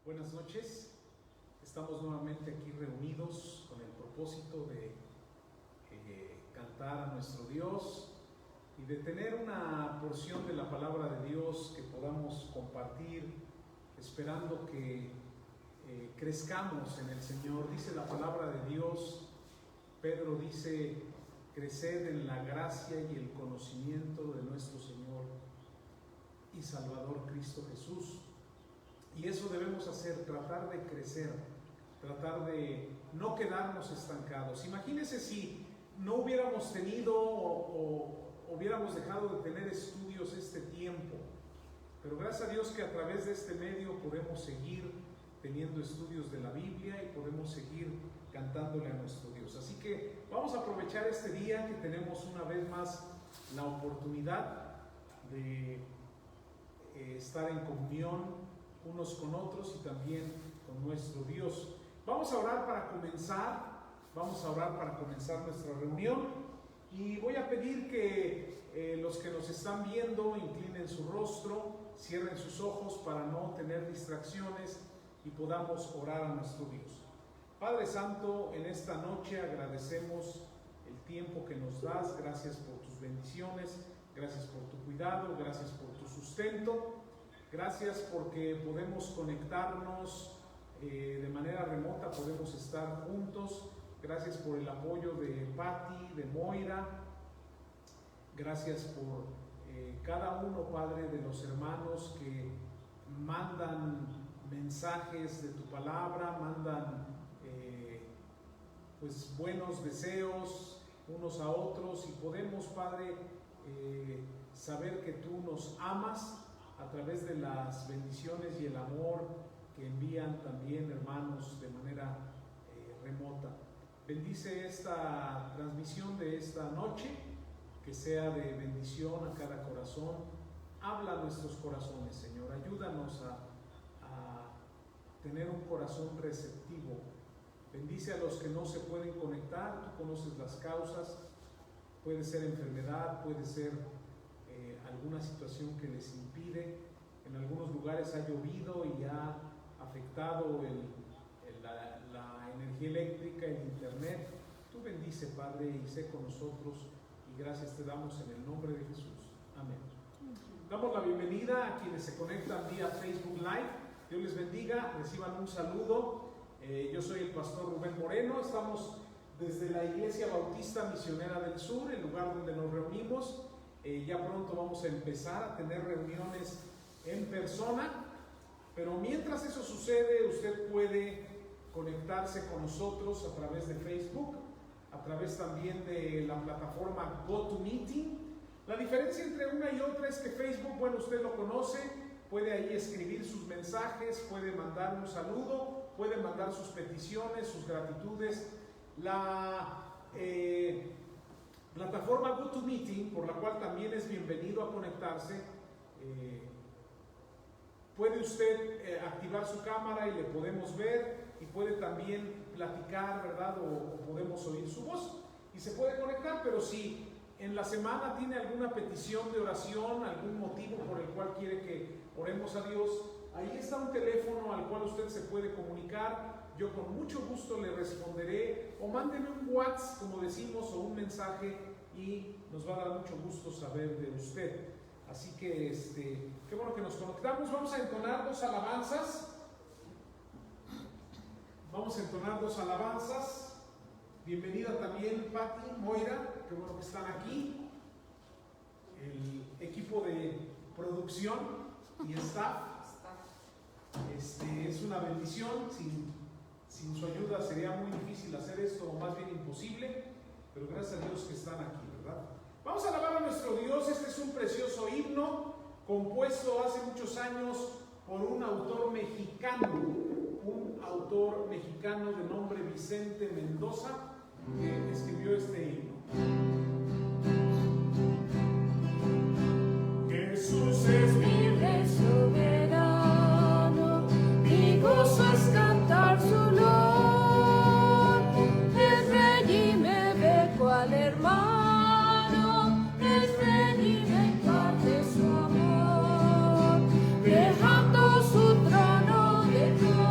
Buenas noches, estamos nuevamente aquí reunidos con el propósito de cantar a nuestro Dios y de tener una porción de la palabra de Dios que podamos compartir, esperando que crezcamos en el Señor. Dice la palabra de Dios, Pedro dice: creced en la gracia y el conocimiento de nuestro Señor y Salvador Cristo Jesús. Y eso debemos hacer, tratar de crecer, tratar de no quedarnos estancados. Imagínense si no hubiéramos tenido o hubiéramos dejado de tener estudios este tiempo, pero gracias a Dios que a través de este medio podemos seguir teniendo estudios de la Biblia y podemos seguir cantándole a nuestro Dios. Así que vamos a aprovechar este día que tenemos una vez más la oportunidad de estar en comunión unos con otros y también con nuestro Dios. Vamos a orar para comenzar nuestra reunión, y voy a pedir que los que nos están viendo inclinen su rostro, cierren sus ojos para no tener distracciones y podamos orar a nuestro Dios. Padre Santo, en esta noche agradecemos el tiempo que nos das. Gracias por tus bendiciones, gracias por tu cuidado, gracias por tu sustento. Gracias porque podemos conectarnos de manera remota, podemos estar juntos. Gracias por el apoyo de Patti, de Moira. Gracias por cada uno, Padre, de los hermanos que mandan mensajes de tu palabra, mandan pues buenos deseos unos a otros, y podemos, Padre, saber que tú nos amas a través de las bendiciones y el amor que envían también hermanos de manera remota. Bendice esta transmisión de esta noche, que sea de bendición a cada corazón. Habla a nuestros corazones, Señor. Ayúdanos a tener un corazón receptivo. Bendice a los que no se pueden conectar. Tú conoces las causas. Puede ser enfermedad, puede ser alguna situación que les impide. En algunos lugares ha llovido y ha afectado la energía eléctrica, el internet. Tú bendice, Padre, y sé con nosotros, y gracias te damos en el nombre de Jesús. Amén. Damos la bienvenida a quienes se conectan vía Facebook Live. Dios les bendiga, reciban un saludo. Yo soy el pastor Rubén Moreno. Estamos desde la Iglesia Bautista Misionera del Sur, el lugar donde nos reunimos. Ya pronto vamos a empezar a tener reuniones en persona, pero mientras eso sucede, usted puede conectarse con nosotros a través de Facebook, a través también de la plataforma GoToMeeting. La diferencia entre una y otra es que Facebook, bueno, usted lo conoce, puede ahí escribir sus mensajes, puede mandar un saludo, puede mandar sus peticiones, sus gratitudes. La plataforma GoToMeeting, por la cual también es bienvenido a conectarse, puede usted activar su cámara y le podemos ver, y puede también platicar, ¿verdad? O podemos oír su voz y se puede conectar. Pero si en la semana tiene alguna petición de oración, algún motivo por el cual quiere que oremos a Dios, ahí está un teléfono al cual usted se puede comunicar. Yo con mucho gusto le responderé, o mándeme un WhatsApp, como decimos, o un mensaje, y nos va a dar mucho gusto saber de usted. Así que qué bueno que nos conectamos. Vamos a entonar dos alabanzas. Bienvenida también Patti, Moira, qué bueno que están aquí. El equipo de producción y staff. Es una bendición. Sin su ayuda sería muy difícil hacer esto, o más bien imposible, pero gracias a Dios que están aquí, ¿verdad? Vamos a alabar a nuestro Dios. Este es un precioso himno compuesto hace muchos años por un autor mexicano de nombre Vicente Mendoza, que escribió este himno. Jesús es mi Rey soberano, mi gozo es cantar su olor. Es Rey y me ve cual hermano, es Rey y me imparte su amor, dejando su trono de gloria.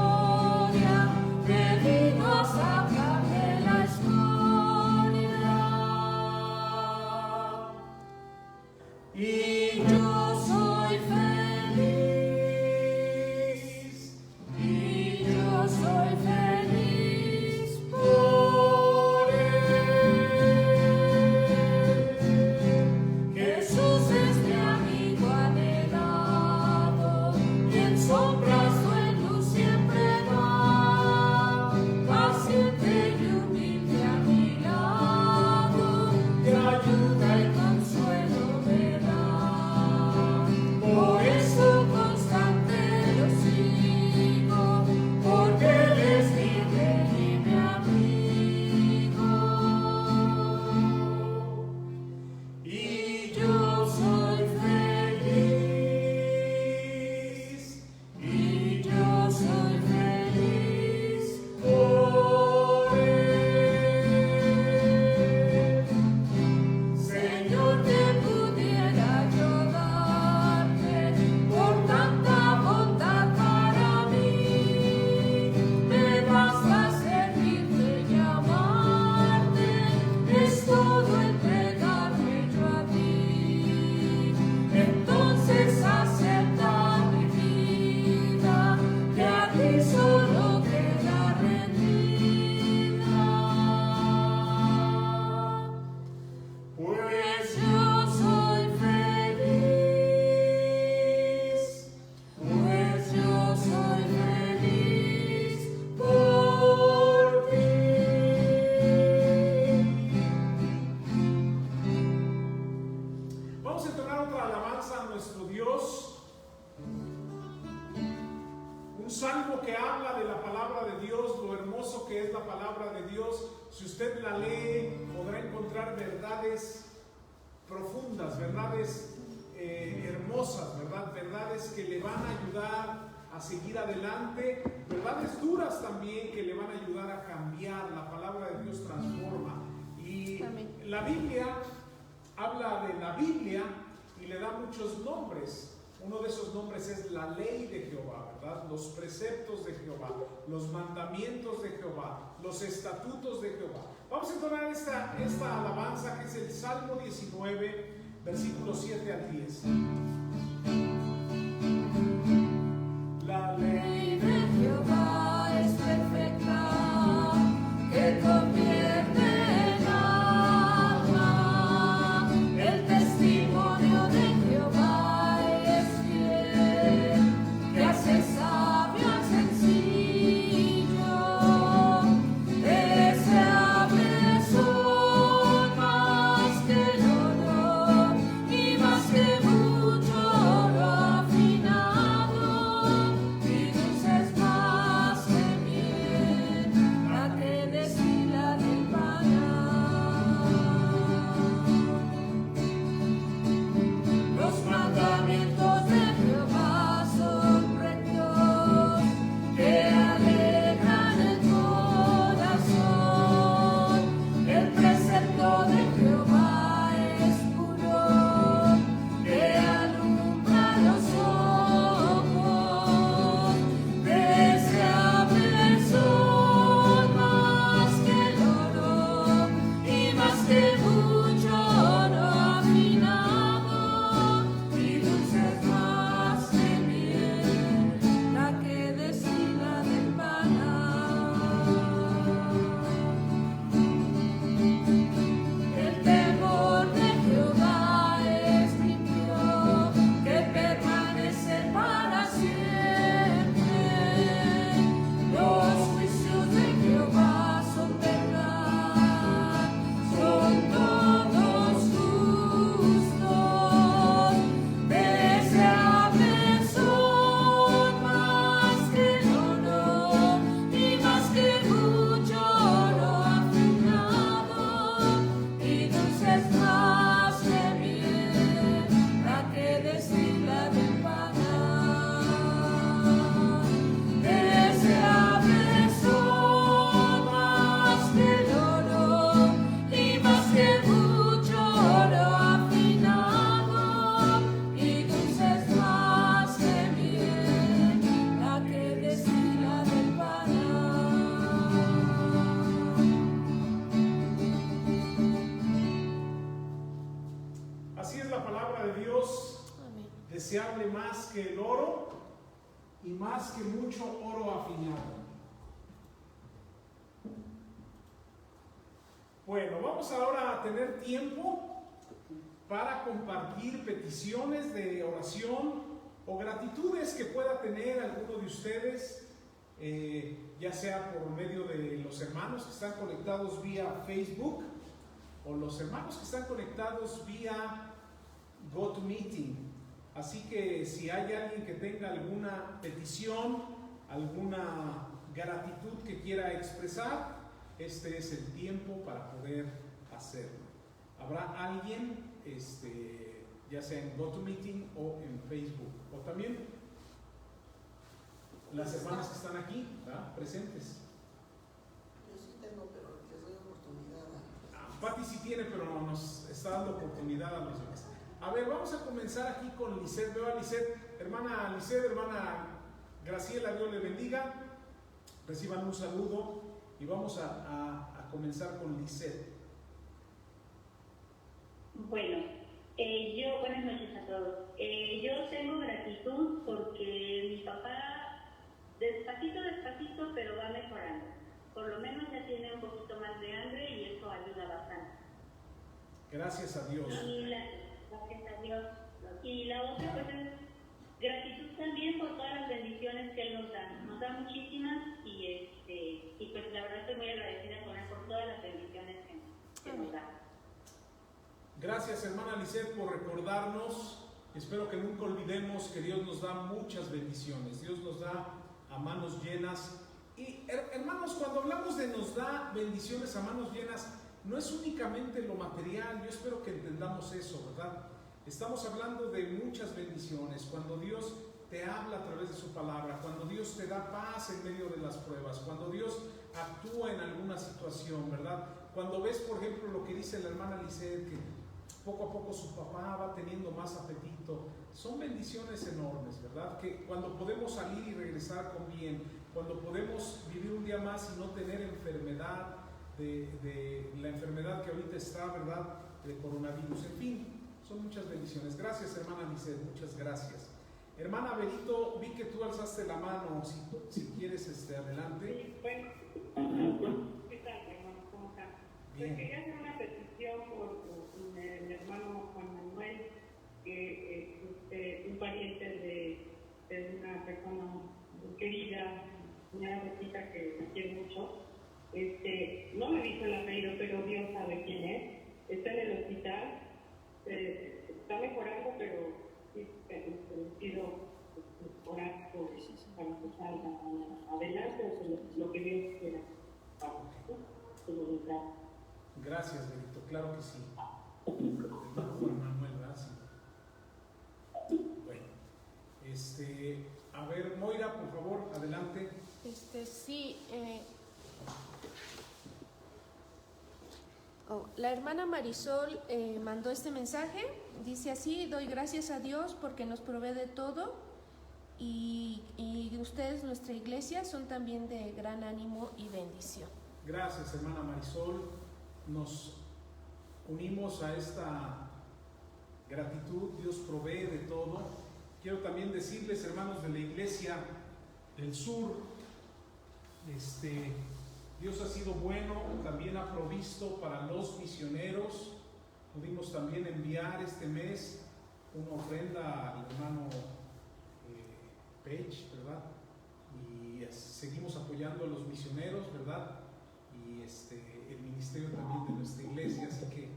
Un salmo que habla de la palabra de Dios, lo hermoso que es la palabra de Dios. Si usted la lee, podrá encontrar verdades profundas, verdades hermosas, ¿verdad? Verdades que le van a ayudar a seguir adelante, verdades duras también que le van a ayudar a cambiar. La palabra de Dios transforma. Y la Biblia habla de la Biblia y le da muchos nombres. Uno de esos nombres es la ley de Jehová, ¿verdad? Los preceptos de Jehová, los mandamientos de Jehová, los estatutos de Jehová. Vamos a entonar esta alabanza que es el Salmo 19, versículos 7 al 10. La ley de Jehová es perfecta, que convierte en alma. El testimonio de Jehová es fiel, que hace sabio al sencillo. Deseables son más que el oro y más que mucho oro afinado, y dulces más que miel, la que destila del panal. Los mandamientos de Jehová son rectos, que alegran el corazón. El precepto de Jehová es puro, que alumbra los ojos. Deseables son más que el oro y más que mucho oro afinado, y dulces más que miel, la que destila del panal. El temor de Jehová es limpio, que permanece para siempre. Los juicios de Jehová son verdad, son todos justos. Deseables son más que el oro y más que mucho oro afinado, y dulces más que miel, la que destila del panal. Deseables son más que el oro y más que mucho oro afinado, y dulces más que miel, la que destila del panal. Así es la palabra de Dios, deseable más que el oro y más que mucho oro afinado. Bueno, vamos ahora a tener tiempo para compartir peticiones de oración o gratitudes que pueda tener alguno de ustedes, ya sea por medio de los hermanos que están conectados vía Facebook o los hermanos que están conectados vía GoToMeeting. Así que si hay alguien que tenga alguna petición, alguna gratitud que quiera expresar, este es el tiempo para poder hacerlo. Habrá alguien, ya sea en GoToMeeting o en Facebook, o también las hermanas que están aquí, ¿verdad? Presentes. Yo sí tengo, pero les doy oportunidad. Pati sí tiene, pero nos está dando oportunidad a los demás. A ver, vamos a comenzar aquí con Lisette. Veo a Lisette, hermana Graciela, Dios le bendiga. Reciban un saludo y vamos a comenzar con Lisette. Bueno, buenas noches a todos. Yo tengo gratitud porque mi papá, despacito, pero va mejorando. Por lo menos ya tiene un poquito más de hambre y eso ayuda bastante. Gracias a Dios. Gracias a Dios. Y la otra pues es gratitud también por todas las bendiciones que Él nos da. Nos da muchísimas y pues la verdad estoy muy agradecida con Él por todas las bendiciones que nos da. Gracias, hermana Lisette, por recordarnos. Espero que nunca olvidemos que Dios nos da muchas bendiciones. Dios nos da a manos llenas. Y hermanos, cuando hablamos de nos da bendiciones a manos llenas, no es únicamente lo material. Yo espero que entendamos eso, ¿verdad? Estamos hablando de muchas bendiciones. Cuando Dios te habla a través de su palabra, cuando Dios te da paz en medio de las pruebas, cuando Dios actúa en alguna situación, ¿verdad? Cuando ves, por ejemplo, lo que dice la hermana Lisette, que poco a poco su papá va teniendo más apetito, son bendiciones enormes, ¿verdad? Que cuando podemos salir y regresar con bien, cuando podemos vivir un día más y no tener enfermedad, de la enfermedad que ahorita está, ¿verdad? De coronavirus, en fin, son muchas bendiciones. Gracias, hermana Lisette, muchas gracias. Hermana Berito, vi que tú alzaste la mano, si quieres, adelante. Sí, bueno, ¿qué tal, hermano? ¿Cómo está? Pues Bien. quería hacer una petición por mi hermano Juan Manuel, que es un pariente de una persona muy querida, una rosita que me quiere mucho. No me dijo el apellido, pero Dios sabe quién es. Está en el hospital, está mejorando, pero sí, pido orar para que salga adelante, o lo que Dios quiera. Gracias, Berito, claro que sí. Hermano Juan Manuel, gracias. Bueno, a ver, Moira, por favor, adelante. Sí, la hermana Marisol mandó este mensaje. Dice así: doy gracias a Dios porque nos provee de todo y ustedes, nuestra iglesia, son también de gran ánimo y bendición. Gracias, hermana Marisol. Nos unimos a esta gratitud. Dios provee de todo. Quiero también decirles, hermanos de la iglesia del sur, Dios ha sido bueno, también ha provisto para los misioneros. Pudimos también enviar este mes una ofrenda al hermano Page, ¿verdad? Y seguimos apoyando a los misioneros, ¿verdad? Y el ministerio también de nuestra iglesia. Así que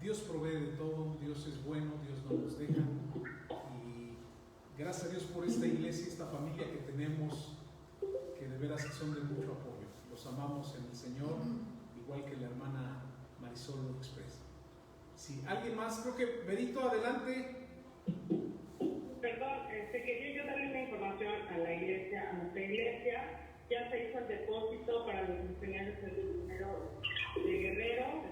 Dios provee de todo, Dios es bueno, Dios no nos deja. Y gracias a Dios por esta iglesia, esta familia que tenemos, que de veras son de mucho apoyo. Los amamos en el Señor, igual que la hermana Marisol lo expresa. Sí, ¿alguien más? Creo que Berito, adelante. Perdón, quería yo darle una información a la iglesia, a nuestra iglesia. Ya se hizo el depósito para los misioneros del dinero de Guerrero,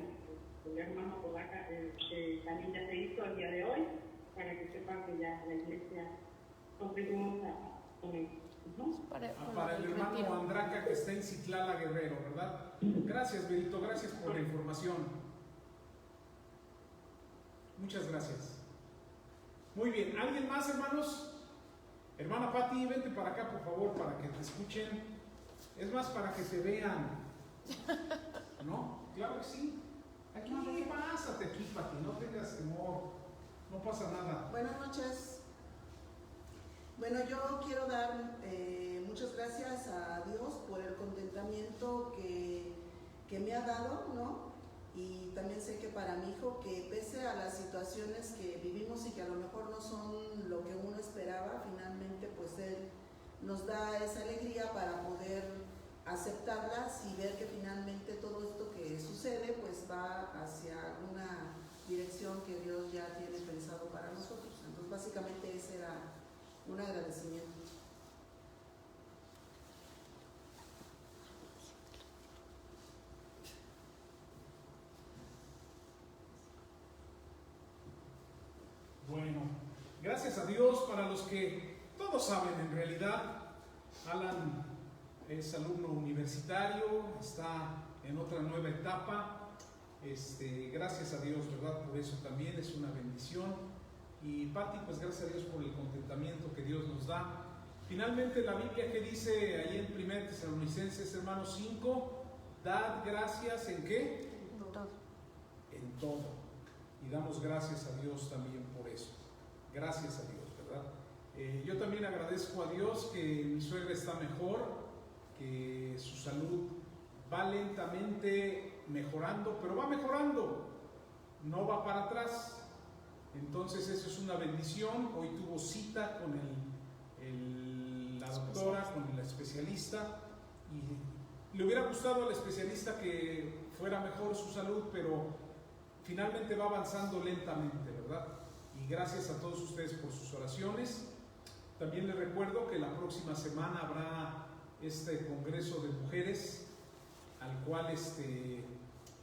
el hermano Podaca, que también ya se hizo el día de hoy, para que sepan que ya la iglesia contribuimos con él. Para el hermano retiro. Andraca, que está en Citlala, Guerrero, ¿verdad? Gracias, Berito, gracias por la información. Muchas gracias. Muy bien, ¿alguien más, hermanos? Hermana Pati, vente para acá, por favor, para que te escuchen. Es más, para que te vean. ¿No? Claro que sí. Aquí, pásate aquí, Pati, no tengas temor. No pasa nada. Buenas noches. Bueno, yo quiero dar muchas gracias a Dios por el contentamiento que me ha dado, ¿no? Y también sé que para mi hijo, que pese a las situaciones que vivimos y que a lo mejor no son lo que uno esperaba, finalmente pues él nos da esa alegría para poder aceptarlas y ver que finalmente todo esto que sucede pues va hacia alguna dirección que Dios ya tiene pensado para nosotros. Entonces básicamente ese era un agradecimiento. Bueno, gracias a Dios. Para los que todos saben, en realidad, Alan es alumno universitario, está en otra nueva etapa. Gracias a Dios, ¿verdad? Por eso también es una bendición. Y Pati, pues gracias a Dios por el contentamiento que Dios nos da. Finalmente, la Biblia que dice ahí en 1 Tesalonicenses, hermanos 5, dad gracias ¿en qué? En todo. Y damos gracias a Dios también por eso. Gracias a Dios, ¿verdad? Yo también agradezco a Dios que mi suegra está mejor, que su salud va lentamente mejorando, pero va mejorando, no va para atrás. Entonces eso es una bendición. Hoy tuvo cita con la doctora, con la especialista, y le hubiera gustado al especialista que fuera mejor su salud, pero finalmente va avanzando lentamente, ¿verdad? Y gracias a todos ustedes por sus oraciones. También les recuerdo que la próxima semana habrá este Congreso de Mujeres, al cual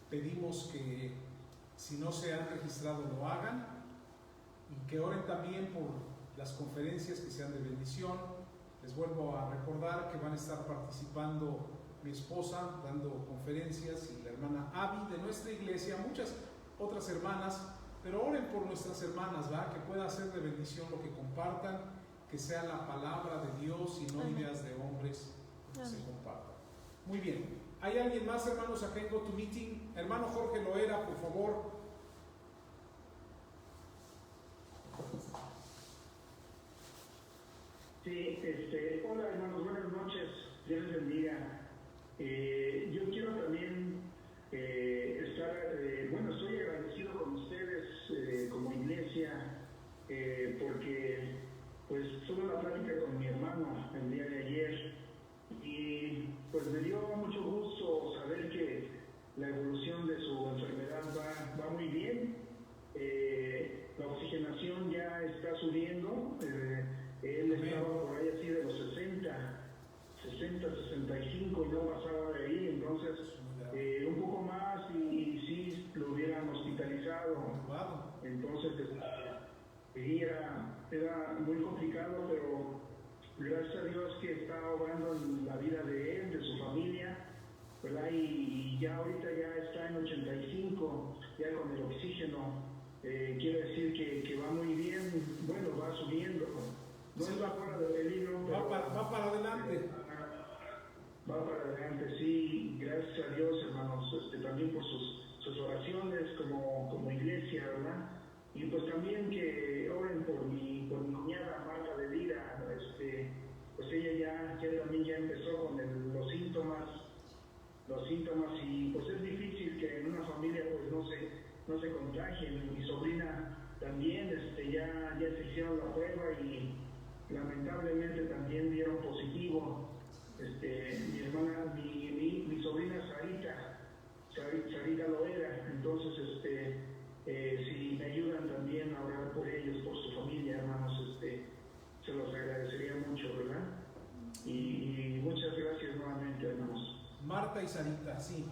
pedimos que si no se han registrado lo hagan, y que oren también por las conferencias que sean de bendición. Les vuelvo a recordar que van a estar participando mi esposa dando conferencias y la hermana Abby de nuestra iglesia, muchas otras hermanas, pero oren por nuestras hermanas, ¿verdad? Que pueda ser de bendición lo que compartan, que sea la palabra de Dios y no ideas de hombres que se compartan. Muy bien. ¿Hay alguien más, hermanos, acá en GoToMeeting? Hermano Jorge Loera, por favor. Sí, hola hermanos, buenas noches, Dios les bendiga. Yo quiero también estoy agradecido con ustedes como iglesia, porque pues tuve una plática con mi hermano el día de ayer y pues me dio mucho gusto saber que la evolución de su enfermedad va muy bien. La oxigenación ya está subiendo. Él estaba por ahí así de los 60, 65 y no pasaba de ahí, entonces un poco más y sí lo hubieran hospitalizado. Entonces era muy complicado, pero gracias a Dios que está obrando en la vida de él, de su familia, ¿verdad? Y ya ahorita ya está en 85, ya con el oxígeno. Quiere decir que va muy bien, bueno, va subiendo. No va fuera del peligro. Va para adelante. Va para adelante, sí. Gracias a Dios, hermanos, también por sus oraciones como iglesia, ¿verdad? Y pues también que oren por mi cuñada Marta de Lira. Pues ella también ya empezó con los síntomas y pues es difícil que en una familia pues no se contagien. Mi sobrina también ya se hicieron la prueba y lamentablemente también dieron positivo. Mi hermana, mi sobrina Sarita Loera, entonces si me ayudan también a orar por ellos, por su familia, hermanos, se los agradecería mucho, ¿verdad? Y muchas gracias nuevamente, hermanos. Marta y Sarita, sí.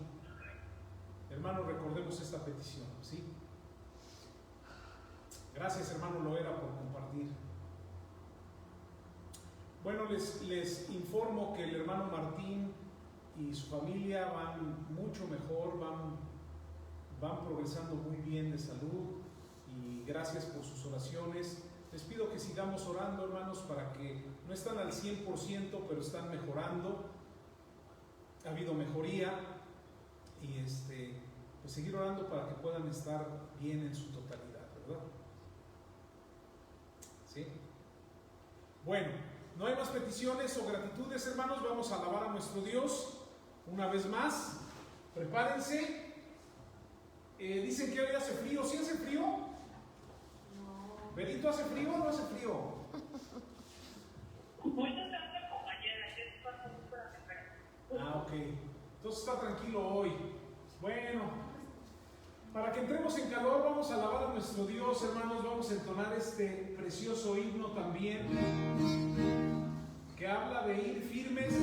Hermano, recordemos esta petición, ¿sí? Gracias, hermano Loera, por compartir. Bueno, les informo que el hermano Martín y su familia van mucho mejor, van progresando muy bien de salud, y gracias por sus oraciones. Les pido que sigamos orando, hermanos, para que no están al 100%, pero están mejorando. Ha habido mejoría y pues seguir orando para que puedan estar bien en su totalidad, ¿verdad? ¿Sí? Bueno, no hay más peticiones o gratitudes, hermanos. Vamos a alabar a nuestro Dios una vez más. Prepárense. Dicen que hoy hace frío. ¿Sí hace frío? No. ¿Benito, hace frío o no hace frío? Hoy no tanto como ayer, ok. Entonces está tranquilo hoy. Bueno, para que entremos en calor, vamos a alabar a nuestro Dios, hermanos. Vamos a entonar este precioso himno también, que habla de ir firmes.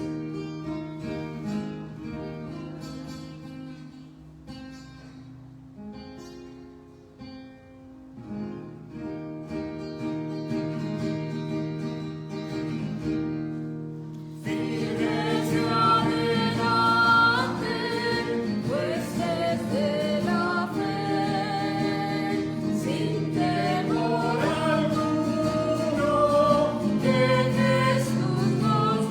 Jesús nos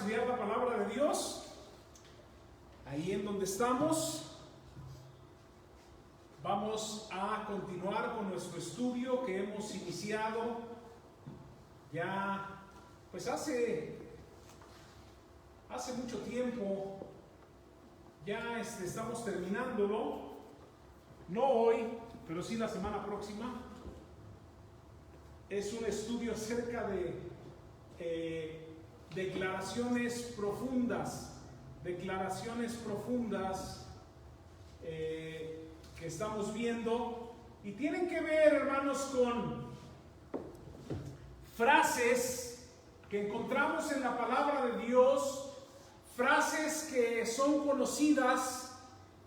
estudiar la palabra de Dios, ahí en donde estamos, vamos a continuar con nuestro estudio que hemos iniciado ya, pues hace mucho tiempo. Ya estamos terminándolo, no hoy, pero sí la semana próxima. Es un estudio acerca de declaraciones profundas que estamos viendo, y tienen que ver, hermanos, con frases que encontramos en la palabra de Dios, frases que son conocidas,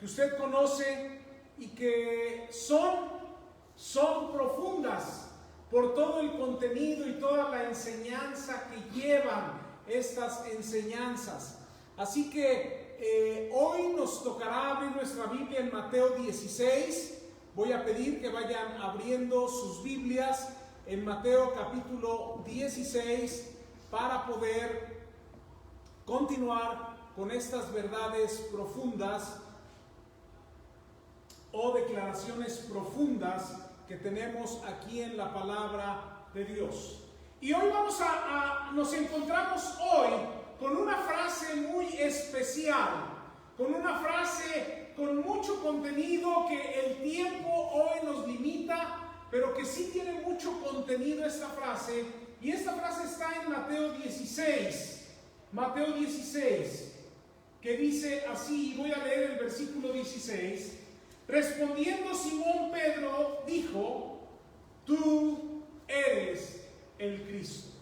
que usted conoce y que son profundas por todo el contenido y toda la enseñanza que llevan estas enseñanzas. Así que hoy nos tocará abrir nuestra Biblia en Mateo 16. Voy a pedir que vayan abriendo sus Biblias en Mateo capítulo 16 para poder continuar con estas verdades profundas o declaraciones profundas que tenemos aquí en la palabra de Dios. Y hoy nos encontramos hoy con una frase muy especial, con una frase con mucho contenido que el tiempo hoy nos limita, pero que sí tiene mucho contenido esta frase, y esta frase está en Mateo 16, que dice así, voy a leer el versículo 16. Respondiendo Simón Pedro dijo: tú eres el Cristo.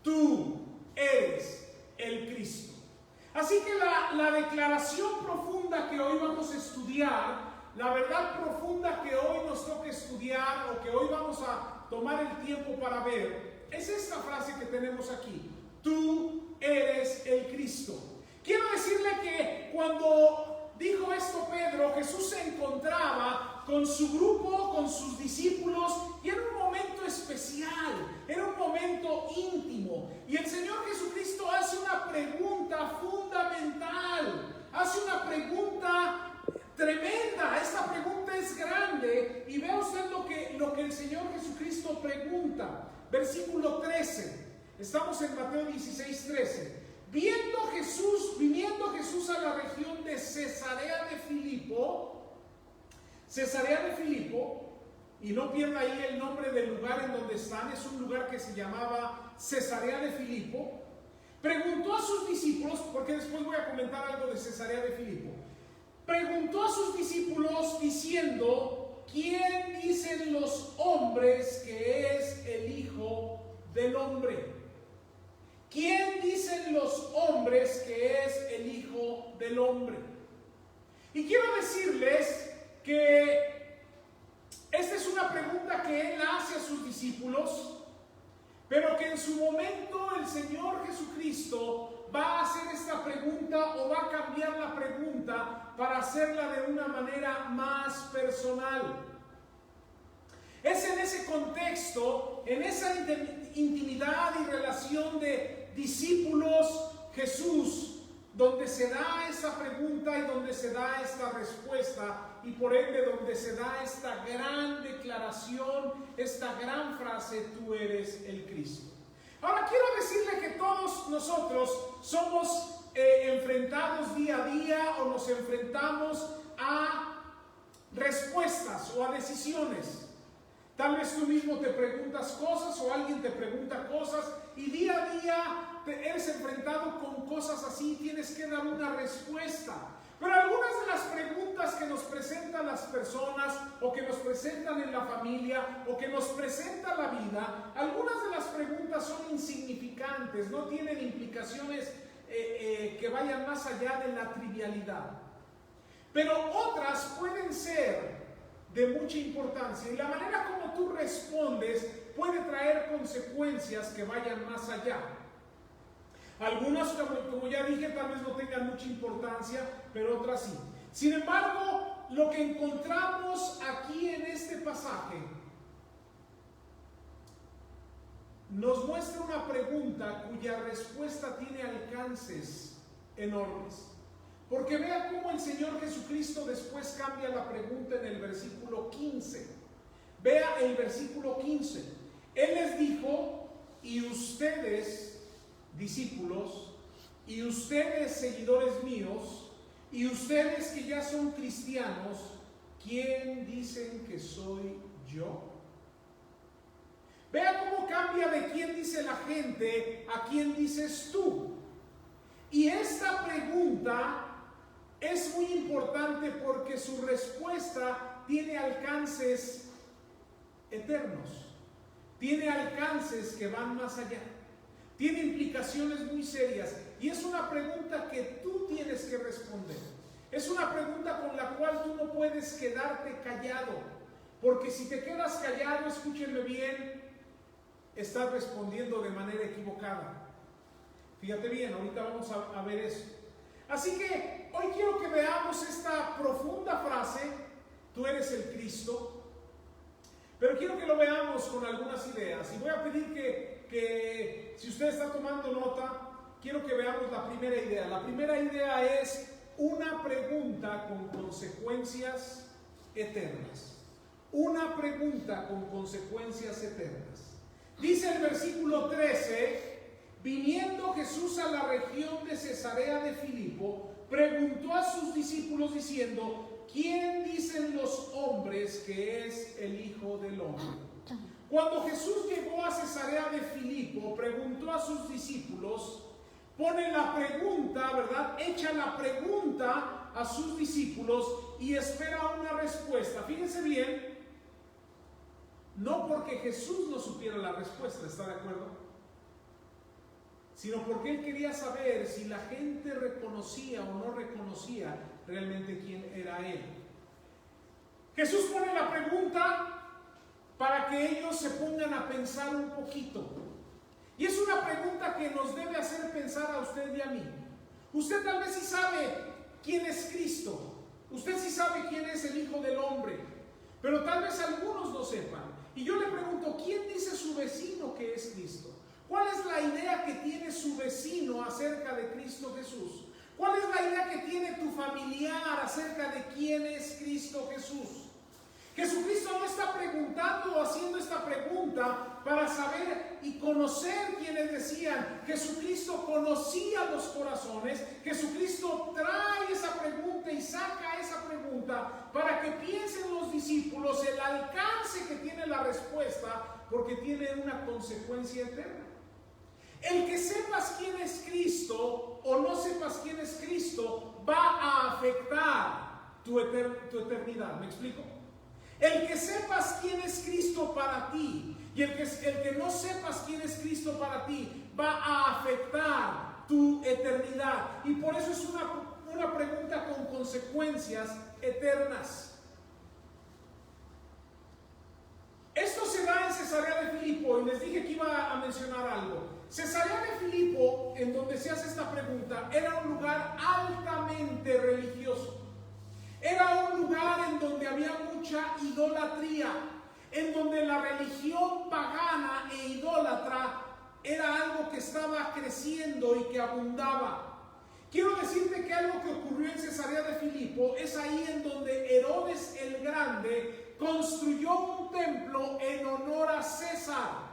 Tú eres el Cristo. Así que la declaración profunda que hoy vamos a estudiar, la verdad profunda que hoy nos toca estudiar o que hoy vamos a tomar el tiempo para ver, es esta frase que tenemos aquí: tú eres el Cristo. Quiero decirle que cuando dijo esto Pedro, Jesús se encontraba con su grupo, con sus discípulos, y era un momento especial, era un momento íntimo. Y el Señor Jesucristo hace una pregunta fundamental, hace una pregunta tremenda. Esta pregunta es grande, y vea usted lo que el Señor Jesucristo pregunta. Versículo 13, estamos en Mateo 16, 13. Viniendo Jesús a la región de Cesarea de Filipo, y no pierda ahí el nombre del lugar en donde están, es un lugar que se llamaba Cesarea de Filipo, preguntó a sus discípulos, porque después voy a comentar algo de Cesarea de Filipo, preguntó a sus discípulos diciendo: ¿quién dicen los hombres que es el Hijo del Hombre? ¿Quién dicen los hombres que es el Hijo del Hombre? Y quiero decirles que esta es una pregunta que Él hace a sus discípulos, pero que en su momento el Señor Jesucristo va a hacer esta pregunta, o va a cambiar la pregunta para hacerla de una manera más personal. Es en ese contexto, en esa intimidad y relación de discípulos Jesús, donde se da esa pregunta y donde se da esta respuesta, y por ende donde se da esta gran declaración, esta gran frase: tú eres el Cristo. Ahora quiero decirle que todos nosotros somos enfrentados día a día, o nos enfrentamos a respuestas o a decisiones. Tal vez tú mismo te preguntas cosas, o alguien te pregunta cosas, y día a día eres enfrentado con cosas así, tienes que dar una respuesta. Pero algunas de las preguntas que nos presentan las personas, o que nos presentan en la familia, o que nos presenta la vida, algunas de las preguntas son insignificantes, no tienen implicaciones que vayan más allá de la trivialidad. Pero otras pueden ser de mucha importancia, y la manera como tú respondes puede traer consecuencias que vayan más allá. Algunas, como ya dije, tal vez no tengan mucha importancia, pero otras sí. Sin embargo, lo que encontramos aquí en este pasaje nos muestra una pregunta cuya respuesta respuesta tiene alcances enormes. Porque vea cómo el Señor Jesucristo después cambia la pregunta en el versículo 15. Vea el versículo 15. Él les dijo: y ustedes, discípulos, y ustedes, seguidores míos, y ustedes que ya son cristianos, ¿quién dicen que soy yo? Vea cómo cambia de quién dice la gente a quién dices tú. Y esta pregunta es muy importante porque su respuesta tiene alcances eternos, tiene alcances que van más allá, tiene implicaciones muy serias, y es una pregunta que tú tienes que responder. Es una pregunta con la cual tú no puedes quedarte callado, porque si te quedas callado, escúchenme bien, estás respondiendo de manera equivocada. Fíjate bien, ahorita vamos a ver eso. Así que hoy quiero que veamos esta profunda frase: tú eres el Cristo. Pero quiero que lo veamos con algunas ideas. Y voy a pedir que si usted está tomando nota, quiero que veamos la primera idea. La primera idea es una pregunta con consecuencias eternas. Una pregunta con consecuencias eternas. Dice el versículo 13: viniendo Jesús a la región de Cesarea de Filipo, preguntó a sus discípulos diciendo: ¿quién dicen los hombres que es el Hijo del Hombre? Cuando Jesús llegó a Cesarea de Filipo, preguntó a sus discípulos, pone la pregunta, ¿verdad? Echa la pregunta a sus discípulos y espera una respuesta. Fíjense bien, no porque Jesús no supiera la respuesta, ¿está de acuerdo? Sino porque él quería saber si la gente reconocía o no reconocía realmente quién era él. Jesús pone la pregunta para que ellos se pongan a pensar un poquito. Y es una pregunta que nos debe hacer pensar a usted y a mí. Usted tal vez sí sabe quién es Cristo. Usted sí sabe quién es el Hijo del Hombre. Pero tal vez algunos no sepan. Y yo le pregunto, ¿quién dice su vecino que es Cristo? ¿Cuál es la idea que tiene su vecino acerca de Cristo Jesús? ¿Cuál es la idea que tiene tu familiar acerca de quién es Cristo Jesús? Jesucristo no está preguntando o haciendo esta pregunta para saber y conocer quienes decían. Jesucristo conocía los corazones. Jesucristo trae esa pregunta y saca esa pregunta para que piensen los discípulos el alcance que tiene la respuesta, porque tiene una consecuencia eterna. El que sepas quién es Cristo o no sepas quién es Cristo va a afectar tu eternidad. ¿Me explico? El que sepas quién es Cristo para ti y el que no sepas quién es Cristo para ti va a afectar tu eternidad. Y por eso es una pregunta con consecuencias eternas. Esto se da en Cesarea de Filipo, y les dije que iba a mencionar algo. Cesarea de Filipo, en donde se hace esta pregunta, era un lugar altamente religioso. Era un lugar en donde había mucha idolatría, en donde la religión pagana e idólatra era algo que estaba creciendo y que abundaba. Quiero decirte que algo que ocurrió en Cesarea de Filipo es ahí en donde Herodes el Grande construyó un templo en honor a César.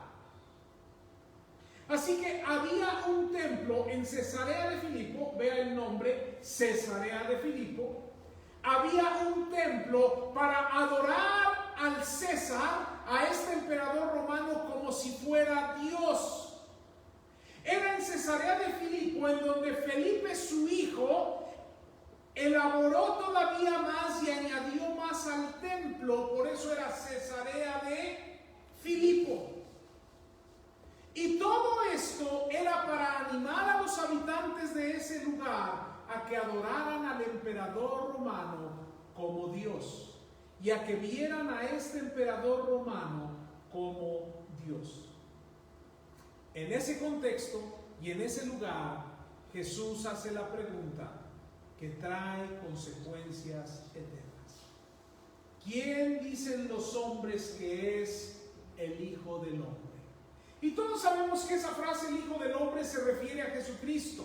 Así que había un templo en Cesarea de Filipo, vea el nombre, Cesarea de Filipo. Había un templo para adorar al César, a este emperador romano, como si fuera Dios. Era en Cesarea de Filipo en donde Felipe, su hijo, elaboró todavía más y añadió más al templo. Por eso era Cesarea de Filipo. Y todo esto era para animar a los habitantes de ese lugar a que adoraran al emperador romano como Dios y a que vieran a este emperador romano como Dios. En ese contexto y en ese lugar, Jesús hace la pregunta que trae consecuencias eternas. ¿Quién dicen los hombres que es el Hijo del Hombre? Y todos sabemos que esa frase, el Hijo del Hombre, se refiere a Jesucristo.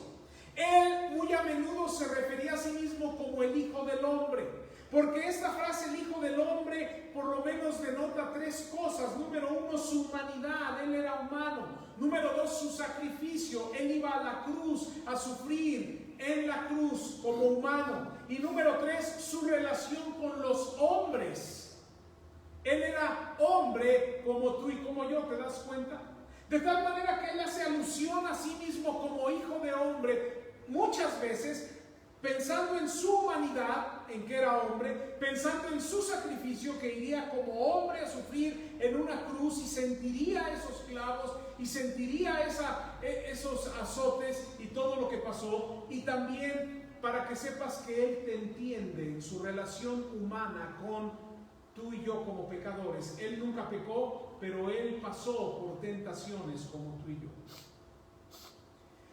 Él muy a menudo se refería a sí mismo como el Hijo del Hombre, porque esta frase, el Hijo del Hombre, por lo menos denota tres cosas. Número uno, su humanidad, Él era humano. Número dos, su sacrificio, Él iba a la cruz a sufrir en la cruz como humano. Y número tres, su relación con los hombres. Él era hombre como tú y como yo, ¿te das cuenta? De tal manera que Él hace alusión a sí mismo como Hijo de Hombre, muchas veces pensando en su humanidad, en que era hombre, pensando en su sacrificio, que iría como hombre a sufrir en una cruz y sentiría esos clavos y sentiría esos azotes y todo lo que pasó. Y también para que sepas que Él te entiende en su relación humana con tú y yo como pecadores. Él nunca pecó, pero Él pasó por tentaciones como tú y yo.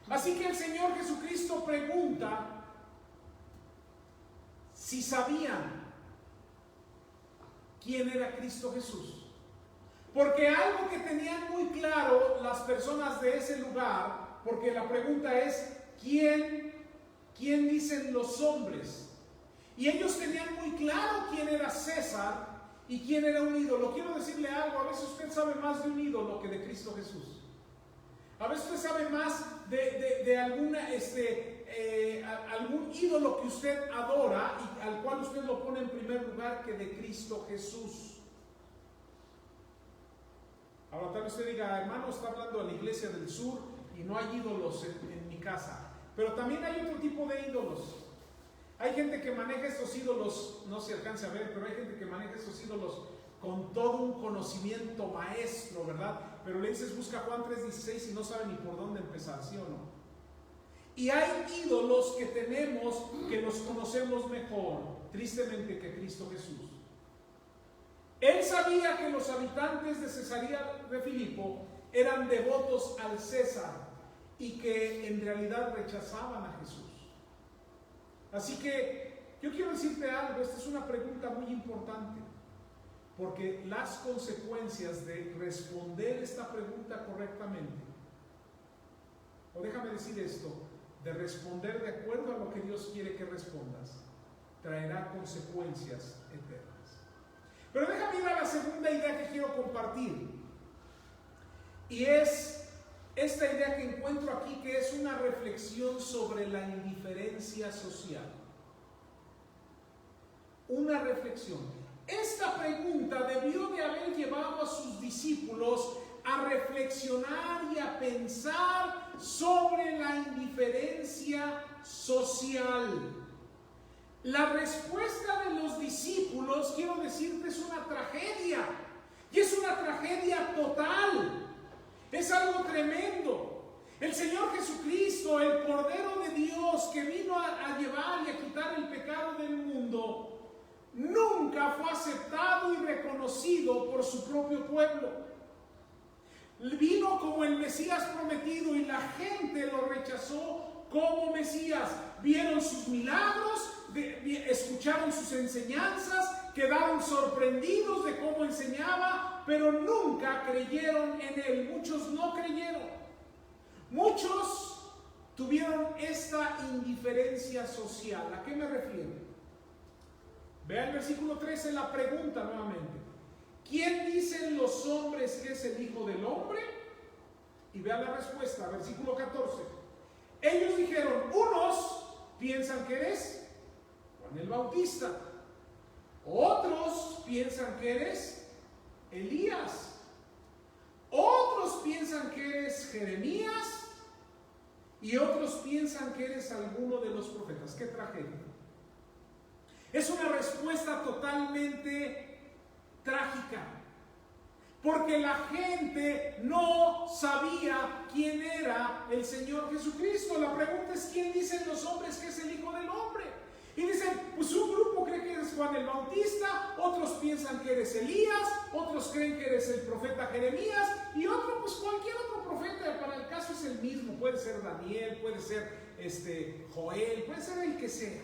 Así que el Señor Jesucristo pregunta si sabían quién era Cristo Jesús. Porque algo que tenían muy claro las personas de ese lugar, porque la pregunta es, ¿quién dicen los hombres? Y ellos tenían muy claro quién era César y quién era un ídolo. Quiero decirle algo, a veces usted sabe más de un ídolo que de Cristo Jesús. A veces usted sabe más de algún ídolo que usted adora y al cual usted lo pone en primer lugar que de Cristo Jesús. Ahora tal vez usted diga, hermano, está hablando de la iglesia del sur y no hay ídolos en mi casa. Pero también hay otro tipo de ídolos. Hay gente que maneja estos ídolos, no se alcanza a ver, pero hay gente que maneja estos ídolos con todo un conocimiento maestro, ¿verdad? Pero le dices, busca Juan 3:16 y no sabe ni por dónde empezar, ¿sí o no? Y hay ídolos que tenemos que los conocemos mejor, tristemente, que Cristo Jesús. Él sabía que los habitantes de Cesarea de Filipo eran devotos al César y que en realidad rechazaban a Jesús. Así que yo quiero decirte algo, esta es una pregunta muy importante, porque las consecuencias de responder esta pregunta correctamente, o déjame decir esto, de responder de acuerdo a lo que Dios quiere que respondas, traerá consecuencias eternas. Pero déjame ir a la segunda idea que quiero compartir, y es esta idea que encuentro aquí, que es una reflexión sobre la indiferencia social. Una reflexión. Esta pregunta debió de haber llevado a sus discípulos a reflexionar y a pensar sobre la indiferencia social. La respuesta de los discípulos, quiero decirte, es una tragedia. Y es una tragedia total. Es algo tremendo. El Señor Jesucristo, el Cordero de Dios que vino a llevar y a quitar el pecado del mundo, nunca fue aceptado y reconocido por su propio pueblo. Vino como el Mesías prometido y la gente lo rechazó como Mesías. Vieron sus milagros, escucharon sus enseñanzas, quedaron sorprendidos de cómo enseñaba, pero nunca creyeron en él. Muchos no creyeron. Muchos tuvieron esta indiferencia social. ¿A qué me refiero? Vea el versículo 13, la pregunta nuevamente. ¿Quién dicen los hombres que es el Hijo del Hombre? Y vea la respuesta, versículo 14. Ellos dijeron, unos piensan que eres Juan el Bautista, otros piensan que eres Elías, otros piensan que eres Jeremías y otros piensan que eres alguno de los profetas. ¡Qué tragedia! Es una respuesta totalmente trágica, porque la gente no sabía quién era el Señor Jesucristo. La pregunta es, ¿quién dicen los hombres que es el Hijo del Hombre? Y dicen, pues un grupo cree que eres Juan el Bautista, otros piensan que eres Elías, otros creen que eres el profeta Jeremías, y otro, pues cualquier otro profeta, para el caso es el mismo, puede ser Daniel, puede ser Joel, puede ser el que sea.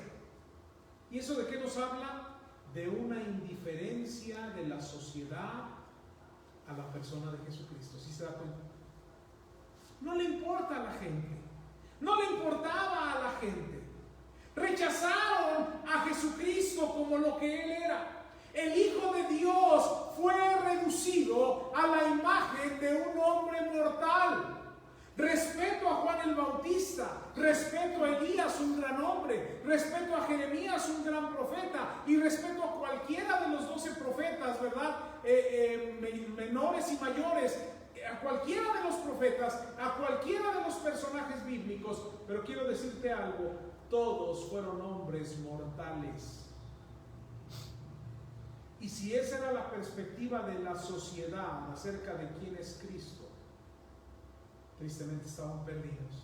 ¿Y eso de qué nos habla? De una indiferencia de la sociedad a la persona de Jesucristo. ¿Sí se da cuenta? No le importa a la gente. No le importaba a la gente. Rechazaron a Jesucristo como lo que Él era. El Hijo de Dios fue reducido a la imagen de un hombre mortal. Respeto a Juan el Bautista, respeto a Elías, un gran hombre, respeto a Jeremías, un gran profeta, y respeto a cualquiera de los 12 profetas, ¿verdad? Menores y mayores, a cualquiera de los profetas, a cualquiera de los personajes bíblicos. Pero quiero decirte algo, todos fueron hombres mortales. Y si esa era la perspectiva de la sociedad acerca de quién es Cristo, tristemente estaban perdidos.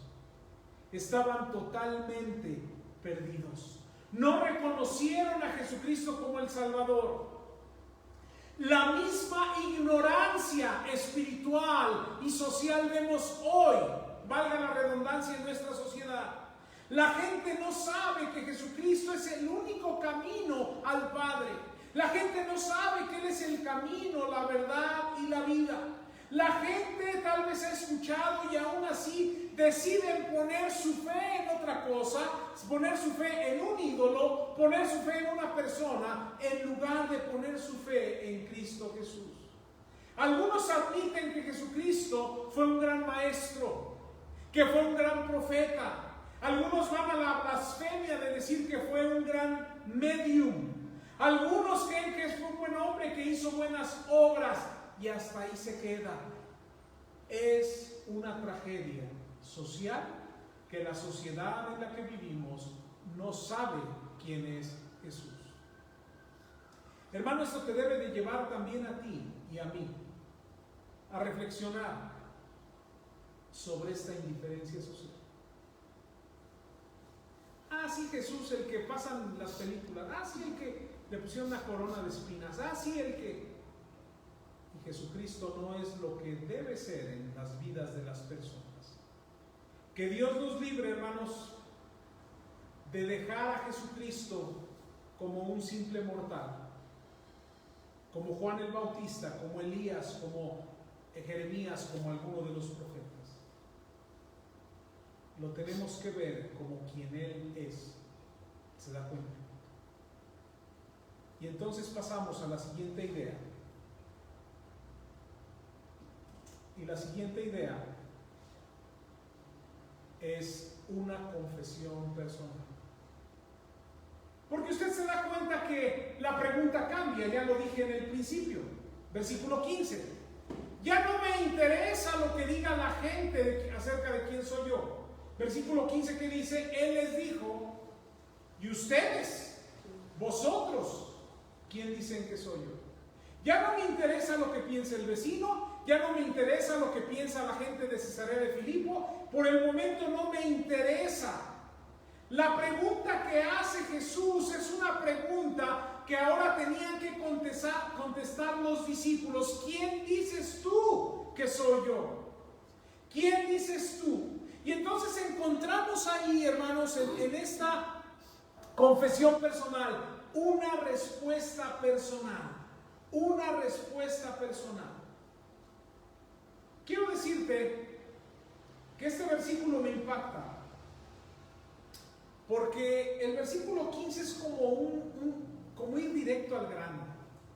Estaban totalmente perdidos. No reconocieron a Jesucristo como el Salvador. La misma ignorancia espiritual y social vemos hoy, valga la redundancia, en nuestra sociedad. La gente no sabe que Jesucristo es el único camino al Padre. La gente no sabe que Él es el camino, la verdad y la vida. La gente tal vez ha escuchado y aún así deciden poner su fe en otra cosa, poner su fe en un ídolo, poner su fe en una persona, en lugar de poner su fe en Cristo Jesús. Algunos admiten que Jesucristo fue un gran maestro, que fue un gran profeta. Algunos van a la blasfemia de decir que fue un gran medium. Algunos creen que fue un buen hombre que hizo buenas obras. Y hasta ahí se queda. Es una tragedia social que la sociedad en la que vivimos no sabe quién es Jesús. Hermano, esto te debe de llevar también a ti y a mí a reflexionar sobre esta indiferencia social. Ah, sí, Jesús, el que pasan las películas. Ah, sí, el que le pusieron una corona de espinas. Ah, sí, el que... Jesucristo no es lo que debe ser en las vidas de las personas. Que Dios nos libre, hermanos, de dejar a Jesucristo como un simple mortal, como Juan el Bautista, como Elías, como Jeremías, como alguno de los profetas. Lo tenemos que ver como quien Él es. ¿Se da cuenta? Y entonces pasamos a la siguiente idea. Y la siguiente idea es una confesión personal. Porque usted se da cuenta que la pregunta cambia, ya lo dije en el principio, versículo 15. Ya no me interesa lo que diga la gente acerca de quién soy yo. Versículo 15 que dice, Él les dijo, ¿y ustedes? ¿Vosotros? ¿Quién dicen que soy yo? Ya no me interesa lo que piensa el vecino. Ya no me interesa lo que piensa la gente de Cesarea de Filipo. Por el momento no me interesa. La pregunta que hace Jesús es una pregunta que ahora tenían que contestar los discípulos. ¿Quién dices tú que soy yo? ¿Quién dices tú? Y entonces encontramos ahí, hermanos, en esta confesión personal, una respuesta personal. Una respuesta personal. Quiero decirte que este versículo me impacta, porque el versículo 15 es como ir directo al grano,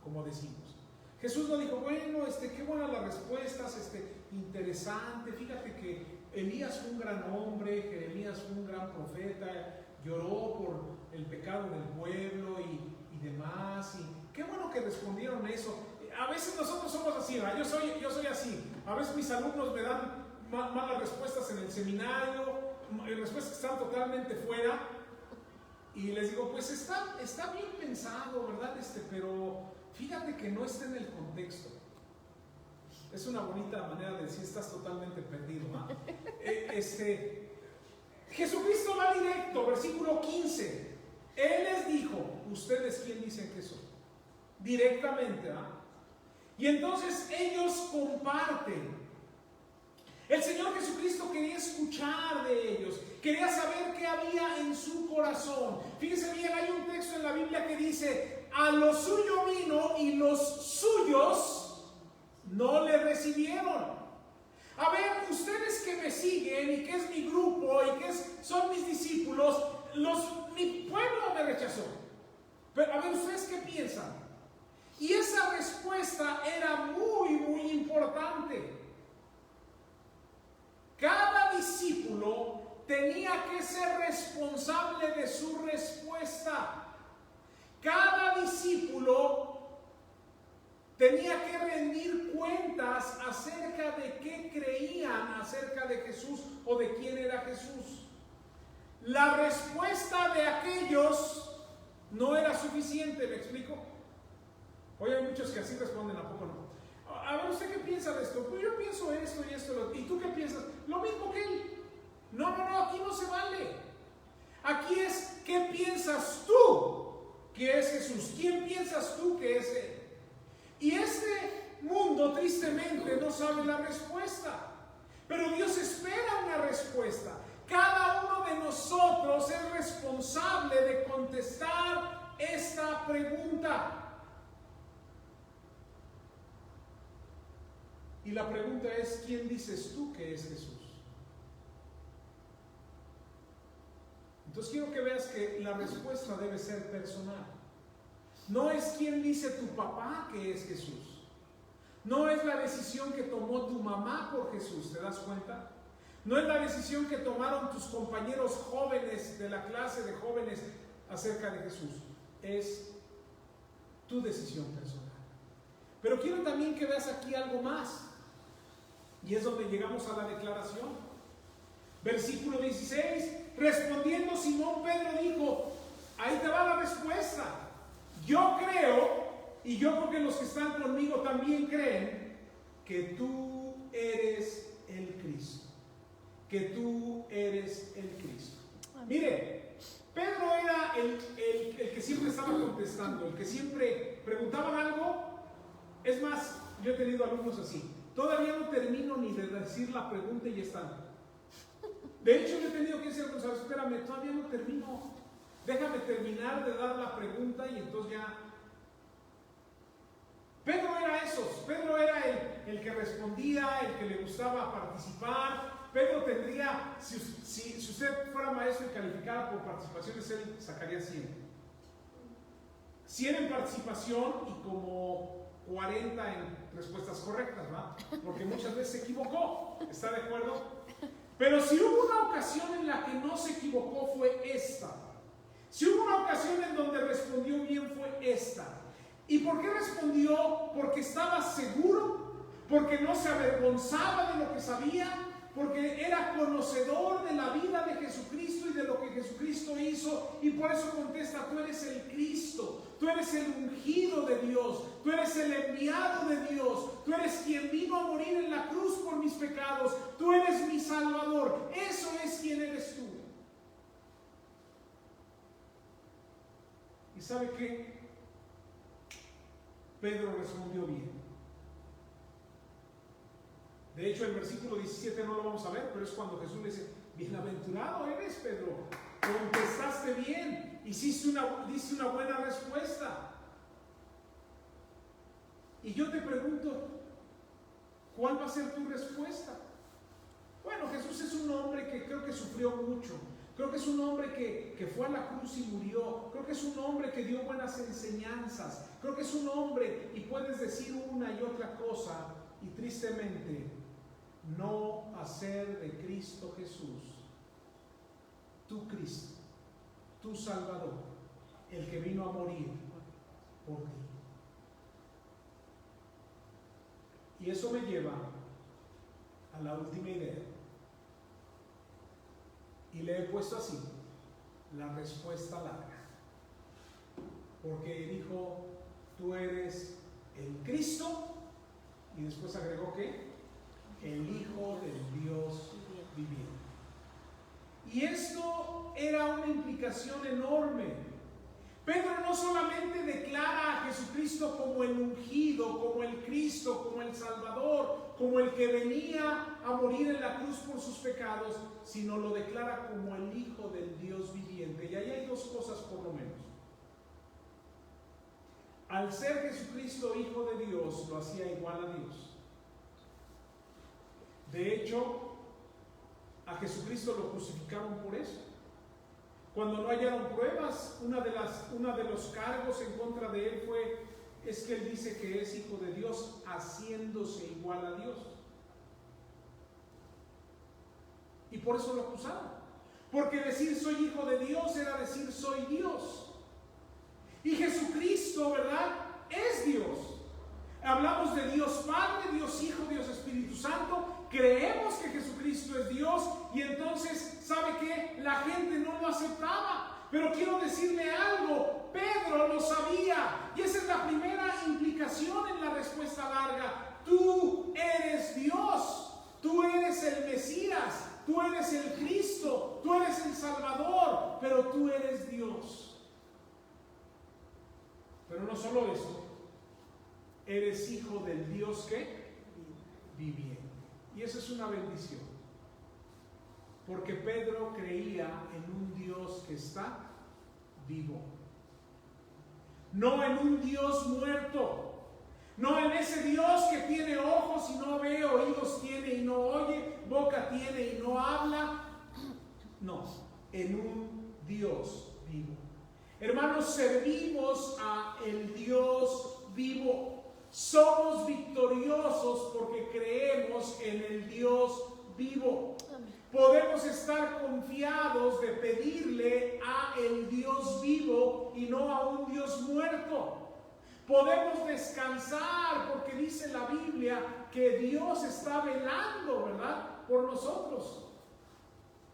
como decimos. Jesús no dijo, bueno, qué buenas las respuestas, interesante, fíjate que Elías fue un gran hombre, Jeremías fue un gran profeta, lloró por el pecado del pueblo y demás, y qué bueno que respondieron eso. A veces nosotros somos así, ¿verdad? Yo soy así. A veces mis alumnos me dan malas respuestas en el seminario, respuestas que están totalmente fuera, y les digo, pues está bien pensado, ¿verdad? Pero fíjate que no está en el contexto. Es una bonita manera de decir, estás totalmente perdido, ¿no? Jesucristo va directo, versículo 15. Él les dijo, ¿ustedes quién dicen que soy? Directamente, ¿ah? Y entonces ellos comparten. El Señor Jesucristo quería escuchar de ellos, quería saber qué había en su corazón. Fíjense bien, hay un texto en la Biblia que dice, a lo suyo vino y los suyos no le recibieron. A ver, ustedes que me siguen y que es mi grupo y que son mis discípulos, mi pueblo me rechazó. Pero a ver, ¿ustedes qué piensan? Y esa respuesta era muy, muy importante. Cada discípulo tenía que ser responsable de su respuesta. Cada discípulo tenía que rendir cuentas acerca de qué creían acerca de Jesús o de quién era Jesús. La respuesta de aquellos no era suficiente, ¿me explico? Hoy hay muchos que así responden, ¿a poco no? A ver, ¿usted qué piensa de esto? Pues yo pienso esto y esto. ¿Y tú qué piensas? Lo mismo que él. No, aquí no se vale. Aquí es, ¿qué piensas tú que es Jesús? ¿Quién piensas tú que es Él? Y este mundo tristemente no sabe la respuesta. Pero Dios espera una respuesta. Cada uno de nosotros es responsable de contestar esta pregunta. Y la pregunta es, ¿quién dices tú que es Jesús? Entonces quiero que veas que la respuesta debe ser personal. No es quién dice tu papá que es Jesús. No es la decisión que tomó tu mamá por Jesús, ¿te das cuenta? No es la decisión que tomaron tus compañeros jóvenes de la clase de jóvenes acerca de Jesús. Es tu decisión personal. Pero quiero también que veas aquí algo más. Y es donde llegamos a la declaración. Versículo 16. Respondiendo Simón Pedro dijo, ahí te va la respuesta. Yo creo, y yo creo que los que están conmigo también creen, que tú eres el Cristo. Que tú eres el Cristo. Mire, Pedro era el que siempre estaba contestando, el que siempre preguntaban algo. Es más, yo he tenido alumnos así. Todavía no termino ni de decir la pregunta y ya están. De hecho, yo he tenido que decir, espérame, todavía no termino. Déjame terminar de dar la pregunta y entonces ya. Pedro era Pedro era el que respondía, el que le gustaba participar. Pedro tendría, si usted fuera maestro y calificara por participaciones, él sacaría 100. 100 en participación y como 40 en respuestas correctas, ¿verdad? Porque muchas veces se equivocó, ¿está de acuerdo? Pero si hubo una ocasión en la que no se equivocó, fue esta. Si hubo una ocasión en donde respondió bien, fue esta. ¿Y por qué respondió? Porque estaba seguro, porque no se avergonzaba de lo que sabía, porque era conocedor de la vida de Jesucristo y de lo que Jesucristo hizo, y por eso contesta, tú eres el Cristo, tú eres el ungido de Dios, tú eres el enviado de Dios, tú eres quien vino a morir en la cruz por mis pecados, tú eres mi Salvador, eso es quien eres tú. ¿Y sabe qué? Pedro respondió bien. De hecho, el versículo 17 no lo vamos a ver, pero es cuando Jesús le dice, bienaventurado eres, Pedro, contestaste bien, diste una buena respuesta. Y yo te pregunto, ¿cuál va a ser tu respuesta? Bueno, Jesús es un hombre que creo que sufrió mucho. Creo que es un hombre que fue a la cruz y murió. Creo que es un hombre que dio buenas enseñanzas. Creo que es un hombre, y puedes decir una y otra cosa, y tristemente, no hacer de Cristo Jesús tu Cristo, tu Salvador, el que vino a morir por ti. Y eso me lleva a la última idea. Y le he puesto así, la respuesta larga. Porque dijo, tú eres el Cristo, y después agregó que el Hijo del Dios viviente. Y esto era una implicación enorme. Pedro no solamente declara a Jesucristo como el ungido, como el Cristo, como el Salvador, como el que venía a morir en la cruz por sus pecados, sino lo declara como el Hijo del Dios viviente. Y ahí hay dos cosas por lo menos. Al ser Jesucristo Hijo de Dios, lo hacía igual a Dios. De hecho, a Jesucristo lo crucificaron por eso. Cuando no hallaron pruebas, uno de los cargos en contra de él es que él dice que es hijo de Dios, haciéndose igual a Dios. Y por eso lo acusaron. Porque decir soy hijo de Dios era decir soy Dios. Y Jesucristo, ¿verdad?, es Dios. Hablamos de Dios Padre, Dios Hijo, Dios Espíritu Santo. Creemos que Jesucristo es Dios y entonces, ¿sabe qué? La gente no lo aceptaba. Pero quiero decirle algo, Pedro lo sabía. Y esa es la primera implicación en la respuesta larga. Tú eres Dios, tú eres el Mesías, tú eres el Cristo, tú eres el Salvador, pero tú eres Dios. Pero no solo eso, eres hijo del Dios que viviente. Y eso es una bendición. Porque Pedro creía en un Dios que está vivo. No en un Dios muerto. No en ese Dios que tiene ojos y no ve, oídos tiene y no oye, boca tiene y no habla. No, en un Dios vivo. Hermanos, servimos a el Dios vivo. Somos victoriosos porque creemos en el Dios vivo. Podemos estar confiados de pedirle a el Dios vivo y no a un Dios muerto. Podemos descansar porque dice la Biblia que Dios está velando, ¿verdad?, por nosotros.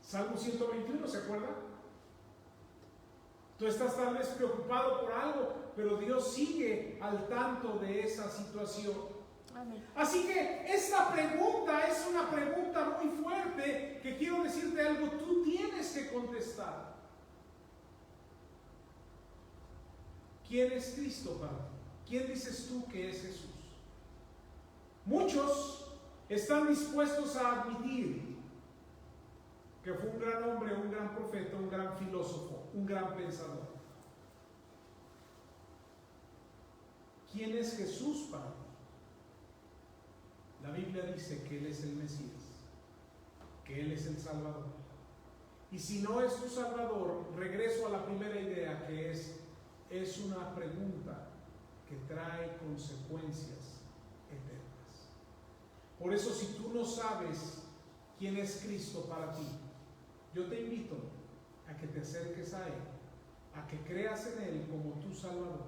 Salmo 121, ¿se acuerdan? Tú estás tal vez preocupado por algo, pero Dios sigue al tanto de esa situación. Amén. Así que esta pregunta es una pregunta muy fuerte que quiero decirte algo, tú tienes que contestar. ¿Quién es Cristo para ti? ¿Quién dices tú que es Jesús? Muchos están dispuestos a admitir que fue un gran hombre, un gran profeta, un gran filósofo, un gran pensador. ¿Quién es Jesús para ti? La Biblia dice que Él es el Mesías, que Él es el Salvador. Y si no es tu Salvador, regreso a la primera idea, que es una pregunta que trae consecuencias eternas. Por eso, si tú no sabes quién es Cristo para ti, yo te invito a que te acerques a Él, a que creas en Él como tu Salvador,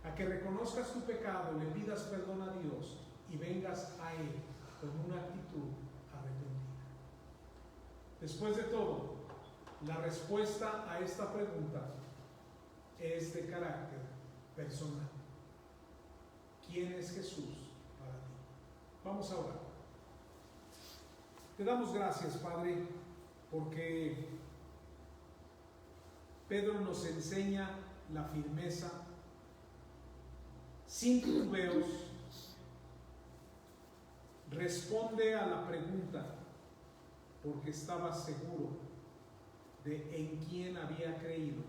a que reconozcas tu pecado, le pidas perdón a Dios y vengas a Él con una actitud arrepentida. Después de todo, la respuesta a esta pregunta es de carácter personal. ¿Quién es Jesús para ti? Vamos a orar. Te damos gracias, Padre, porque Pedro nos enseña la firmeza, sin titubeos, responde a la pregunta porque estaba seguro de en quién había creído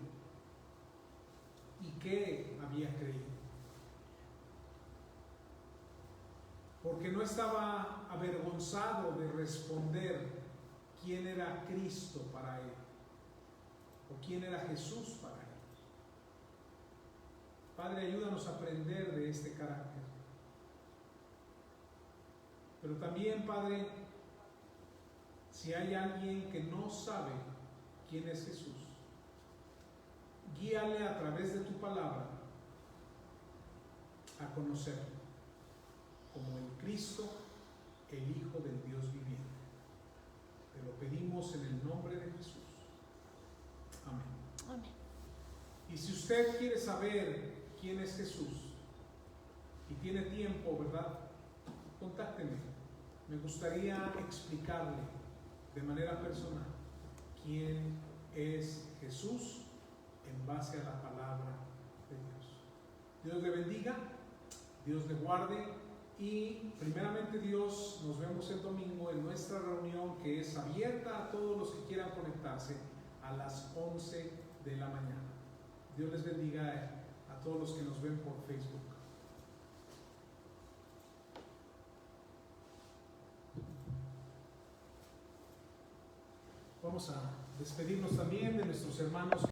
y qué había creído. Porque no estaba avergonzado de responder quién era Cristo para él o quién era Jesús para él. Padre, ayúdanos a aprender de este carácter. Pero también, Padre, si hay alguien que no sabe quién es Jesús, guíale a través de tu palabra a conocerlo como el Cristo, el Hijo del Dios viviente. Te lo pedimos en el nombre de Jesús. Amén. Amén. Y si usted quiere saber quién es Jesús y tiene tiempo, ¿verdad?, contácteme. Me gustaría explicarle de manera personal quién es Jesús en base a la palabra de Dios. Dios le bendiga, Dios le guarde y primeramente Dios, nos vemos el domingo en nuestra reunión que es abierta a todos los que quieran conectarse a las 11 de la mañana. Dios les bendiga a todos los que nos ven por Facebook. Vamos a despedirnos también de nuestros hermanos